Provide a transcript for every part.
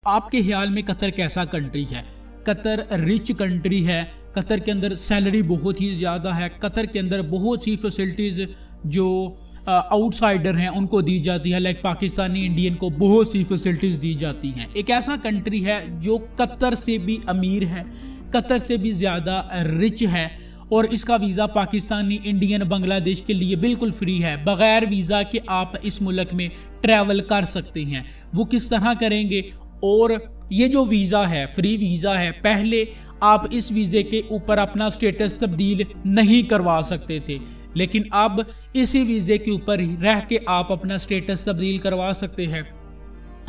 आपके ख्याल में कतर कैसा कंट्री है? कतर रिच कंट्री है, कतर के अंदर सैलरी बहुत ही ज़्यादा है, कतर के अंदर बहुत सी फैसिलिटीज़ जो आउटसाइडर हैं उनको दी जाती है, लाइक पाकिस्तानी इंडियन को बहुत सी फैसिलिटीज़ दी जाती हैं। एक ऐसा कंट्री है जो कतर से भी अमीर है, कतर से भी ज़्यादा रिच है, और इसका वीज़ा पाकिस्तानी इंडियन बांग्लादेश के लिए बिल्कुल फ्री है। बग़ैर वीज़ा के आप इस मुल्क में ट्रैवल कर सकते हैं। वो किस तरह करेंगे? और ये जो वीज़ा है फ्री वीज़ा है, पहले आप इस वीज़े के ऊपर अपना स्टेटस तब्दील नहीं करवा सकते थे, लेकिन अब इसी वीज़े के ऊपर रह के आप अपना स्टेटस तब्दील करवा सकते हैं।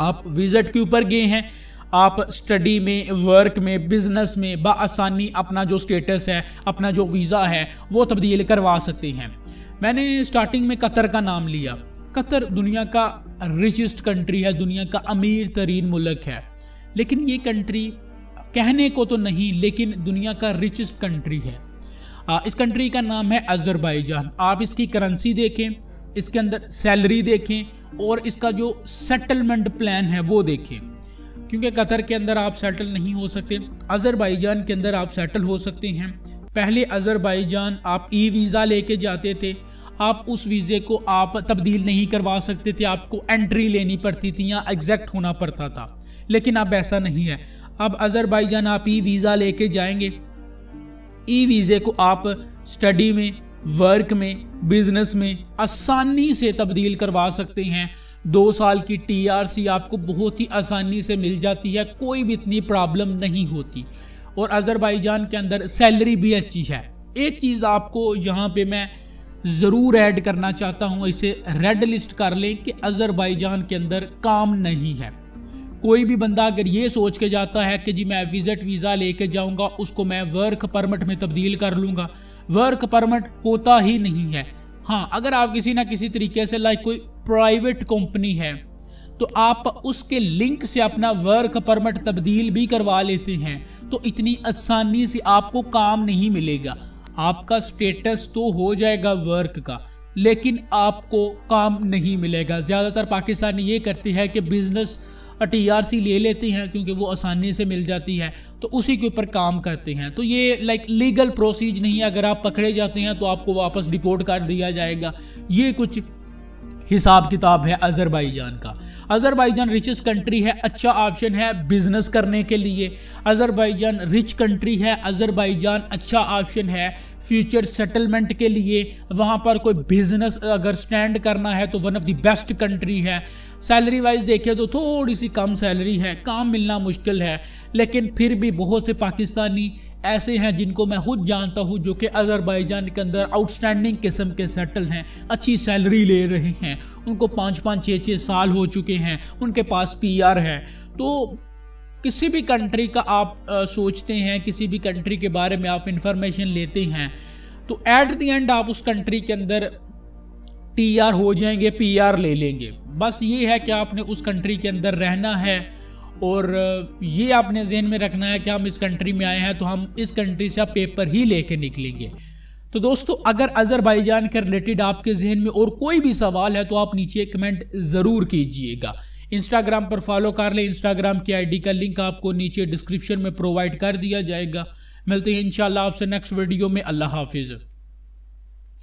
आप विजिट के ऊपर गए हैं, आप स्टडी में, वर्क में, बिजनेस में बआसानी अपना जो स्टेटस है, अपना जो वीज़ा है वो तब्दील करवा सकते हैं। मैंने स्टार्टिंग में कतर का नाम लिया। कतर दुनिया का रिचेस्ट कंट्री है, दुनिया का अमीर तरीन मुल्क है, लेकिन ये कंट्री कहने को तो नहीं, लेकिन दुनिया का रिचेस्ट कंट्री है। इस कंट्री का नाम है अज़रबैजान। आप इसकी करेंसी देखें, इसके अंदर सैलरी देखें और इसका जो सेटलमेंट प्लान है वो देखें, क्योंकि कतर के अंदर आप सेटल नहीं हो सकते, अज़रबैजान के अंदर आप सेटल हो सकते हैं। पहले अज़रबैजान आप ई वीज़ा लेके जाते थे, आप उस वीज़े को आप तब्दील नहीं करवा सकते थे, आपको एंट्री लेनी पड़ती थी या एग्जैक्ट होना पड़ता था, लेकिन अब ऐसा नहीं है। अब अज़रबैजान आप ई वीज़ा लेके जाएंगे, ई वीज़े को आप स्टडी में, वर्क में, बिजनेस में आसानी से तब्दील करवा सकते हैं। 2 साल की TRC आपको बहुत ही आसानी से मिल जाती है, कोई भी इतनी प्रॉब्लम नहीं होती, और अज़रबैजान के अंदर सैलरी भी अच्छी है। एक चीज़ आपको यहाँ पे मैं ज़रूर ऐड करना चाहता हूँ, इसे रेड लिस्ट कर लें कि अज़रबैजान के अंदर काम नहीं है। कोई भी बंदा अगर ये सोच के जाता है कि जी मैं विजिट वीज़ा लेके जाऊंगा, उसको मैं वर्क परमिट में तब्दील कर लूँगा, वर्क परमिट होता ही नहीं है। हाँ, अगर आप किसी ना किसी तरीके से लाइक कोई प्राइवेट कंपनी है तो आप उसके लिंक से अपना वर्क परमिट तब्दील भी करवा लेते हैं, तो इतनी आसानी से आपको काम नहीं मिलेगा। आपका स्टेटस तो हो जाएगा वर्क का, लेकिन आपको काम नहीं मिलेगा। ज़्यादातर पाकिस्तानी ये करते हैं कि बिजनेस TRC ले लेते हैं क्योंकि वो आसानी से मिल जाती है, तो उसी के ऊपर काम करते हैं। तो ये लाइक लीगल प्रोसीज नहीं है, अगर आप पकड़े जाते हैं तो आपको वापस डिपोर्ट कर दिया जाएगा। ये कुछ हिसाब किताब है अज़रबैजान का। अज़रबैजान रिचेस्ट कंट्री है, अच्छा ऑप्शन है बिजनेस करने के लिए। अज़रबैजान रिच कंट्री है, अज़रबैजान अच्छा ऑप्शन है फ्यूचर सेटलमेंट के लिए। वहाँ पर कोई बिजनेस अगर स्टैंड करना है तो one of the best country है। सैलरी वाइज देखें तो थोड़ी सी कम सैलरी है, काम मिलना मुश्किल है, लेकिन फिर भी बहुत से पाकिस्तानी ऐसे हैं जिनको मैं खुद जानता हूं जो कि अज़रबैजान के अंदर आउटस्टैंडिंग किस्म के सेटल हैं, अच्छी सैलरी ले रहे हैं, उनको 5-5, 6-6 साल हो चुके हैं, उनके पास PR है। तो किसी भी कंट्री का आप सोचते हैं, किसी भी कंट्री के बारे में आप इंफॉर्मेशन लेते हैं, तो एट द एंड आप उस कंट्री के अंदर TR हो जाएंगे, PR ले लेंगे। बस ये है कि आपने उस कंट्री के अंदर रहना है और ये आपने ज़हन में रखना है कि हम इस कंट्री में आए हैं तो हम इस कंट्री से पेपर ही लेके निकलेंगे। तो दोस्तों, अगर अज़रबैजान के रिलेटेड आपके जहन में और कोई भी सवाल है तो आप नीचे कमेंट ज़रूर कीजिएगा। इंस्टाग्राम पर फॉलो कर लें, इंस्टाग्राम की ID का लिंक आपको नीचे डिस्क्रिप्शन में प्रोवाइड कर दिया जाएगा। मिलते हैं इंशाल्लाह आपसे नेक्स्ट वीडियो में। अल्लाह हाफिज़।